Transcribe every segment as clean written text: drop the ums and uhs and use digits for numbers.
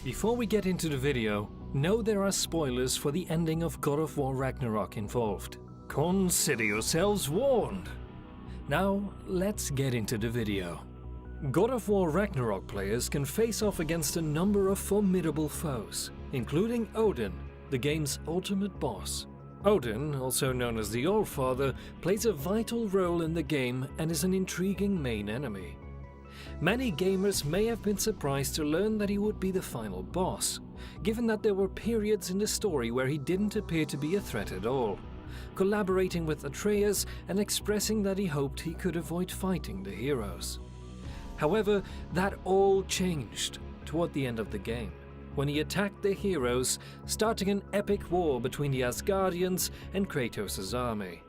Before we get into the video, know there are spoilers for the ending of God of War Ragnarok involved. Consider yourselves warned! Now, let's get into the video. God of War Ragnarok players can face off against a number of formidable foes, including Odin, the game's ultimate boss. Odin, also known as the Allfather, plays a vital role in the game and is an intriguing main enemy. Many gamers may have been surprised to learn that he would be the final boss, given that there were periods in the story where he didn't appear to be a threat at all, collaborating with Atreus and expressing that he hoped he could avoid fighting the heroes. However, that all changed toward the end of the game, when he attacked the heroes, starting an epic war between the Asgardians and Kratos' army.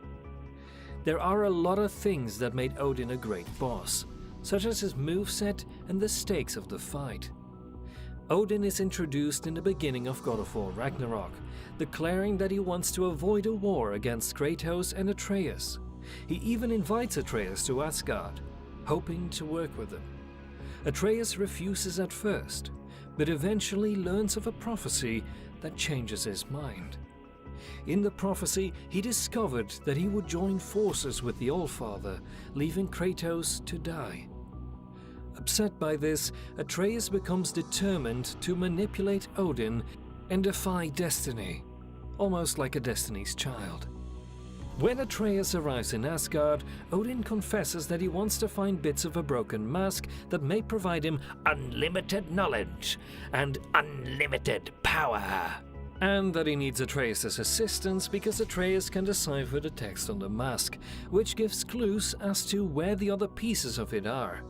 There are a lot of things that made Odin a great boss, such as his moveset and the stakes of the fight. Odin is introduced in the beginning of God of War Ragnarok, declaring that he wants to avoid a war against Kratos and Atreus. He even invites Atreus to Asgard, hoping to work with him. Atreus refuses at first, but eventually learns of a prophecy that changes his mind. In the prophecy, he discovered that he would join forces with the Allfather, leaving Kratos to die. Upset by this, Atreus becomes determined to manipulate Odin and defy destiny, almost like a Destiny's Child. When Atreus arrives in Asgard, Odin confesses that he wants to find bits of a broken mask that may provide him unlimited knowledge and unlimited power, and that he needs Atreus' assistance because Atreus can decipher the text on the mask, which gives clues as to where the other pieces of it are.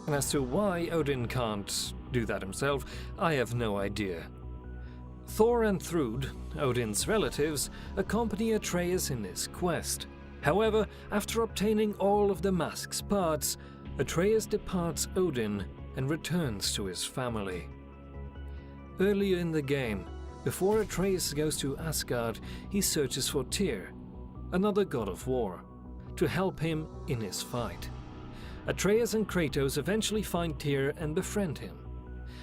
And as to why Odin can't do that himself, I have no idea. Thor and Thrud, Odin's relatives, accompany Atreus in his quest. However, after obtaining all of the mask's parts, Atreus departs Odin and returns to his family. Earlier in the game, before Atreus goes to Asgard, he searches for Tyr, another god of war, to help him in his fight. Atreus and Kratos eventually find Tyr and befriend him.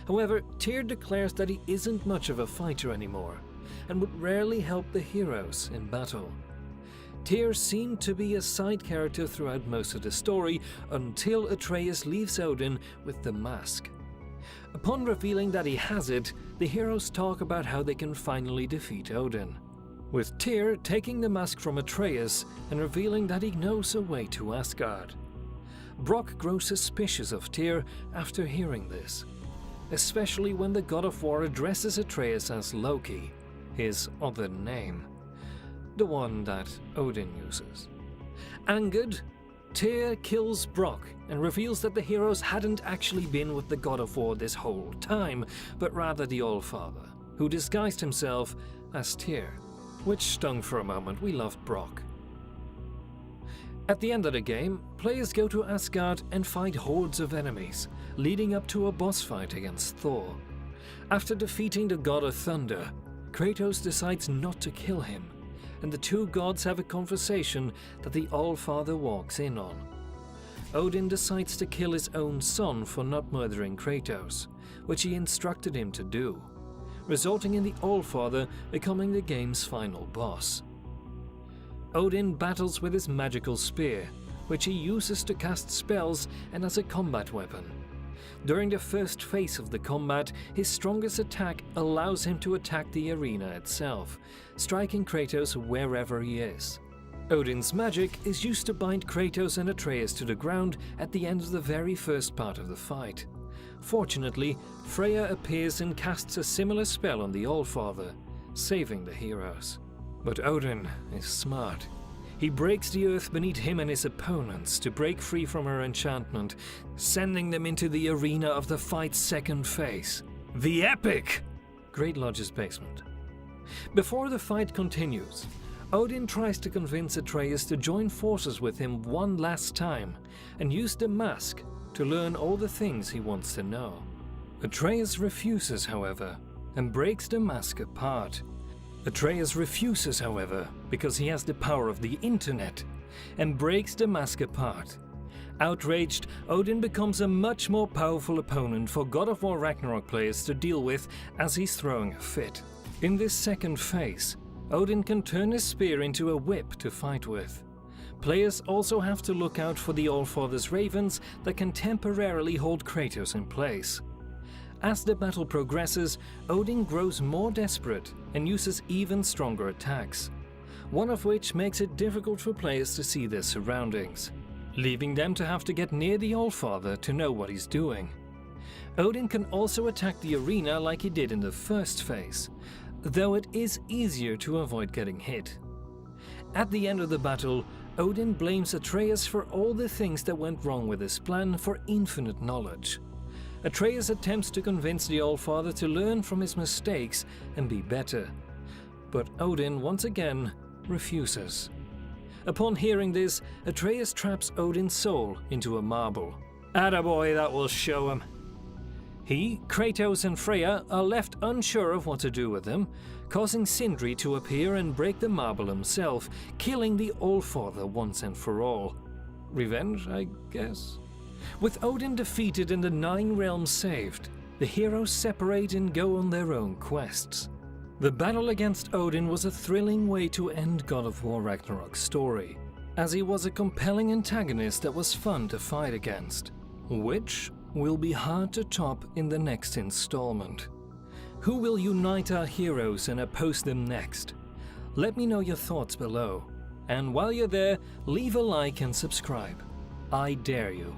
However, Tyr declares that he isn't much of a fighter anymore, and would rarely help the heroes in battle. Tyr seemed to be a side character throughout most of the story, until Atreus leaves Odin with the mask. Upon revealing that he has it, the heroes talk about how they can finally defeat Odin, with Tyr taking the mask from Atreus and revealing that he knows a way to Asgard. Brock grows suspicious of Tyr after hearing this, especially when the God of War addresses Atreus as Loki, his other name, the one that Odin uses. Angered, Tyr kills Brock and reveals that the heroes hadn't actually been with the God of War this whole time, but rather the Allfather, who disguised himself as Tyr, which stung for a moment. We loved Brock. At the end of the game, players go to Asgard and fight hordes of enemies, leading up to a boss fight against Thor. After defeating the god of thunder, Kratos decides not to kill him, and the two gods have a conversation that the Allfather walks in on. Odin decides to kill his own son for not murdering Kratos, which he instructed him to do, resulting in the Allfather becoming the game's final boss. Odin battles with his magical spear, which he uses to cast spells and as a combat weapon. During the first phase of the combat, his strongest attack allows him to attack the arena itself, striking Kratos wherever he is. Odin's magic is used to bind Kratos and Atreus to the ground at the end of the very first part of the fight. Fortunately, Freya appears and casts a similar spell on the Allfather, saving the heroes. But Odin is smart. He breaks the earth beneath him and his opponents to break free from her enchantment, sending them into the arena of the fight's second phase, the epic Great Lodge's basement. Before the fight continues, Odin tries to convince Atreus to join forces with him one last time and use the mask to learn all the things he wants to know. Atreus refuses, however, and breaks the mask apart. Atreus refuses, however, because he has the power of the internet, and breaks the mask apart. Outraged, Odin becomes a much more powerful opponent for God of War Ragnarok players to deal with as he's throwing a fit. In this second phase, Odin can turn his spear into a whip to fight with. Players also have to look out for the Allfather's ravens that can temporarily hold Kratos in place. As the battle progresses, Odin grows more desperate and uses even stronger attacks, one of which makes it difficult for players to see their surroundings, leaving them to have to get near the Allfather to know what he's doing. Odin can also attack the arena like he did in the first phase, though it is easier to avoid getting hit. At the end of the battle, Odin blames Atreus for all the things that went wrong with his plan for infinite knowledge. Atreus attempts to convince the Allfather to learn from his mistakes and be better, but Odin once again refuses. Upon hearing this, Atreus traps Odin's soul into a marble. Attaboy, that will show him. He, Kratos and Freya are left unsure of what to do with him, causing Sindri to appear and break the marble himself, killing the Allfather once and for all. Revenge, I guess? With Odin defeated and the 9 realms saved, the heroes separate and go on their own quests. The battle against Odin was a thrilling way to end God of War Ragnarok's story, as he was a compelling antagonist that was fun to fight against, which will be hard to top in the next installment. Who will unite our heroes and oppose them next? Let me know your thoughts below, and while you're there, leave a like and subscribe. I dare you.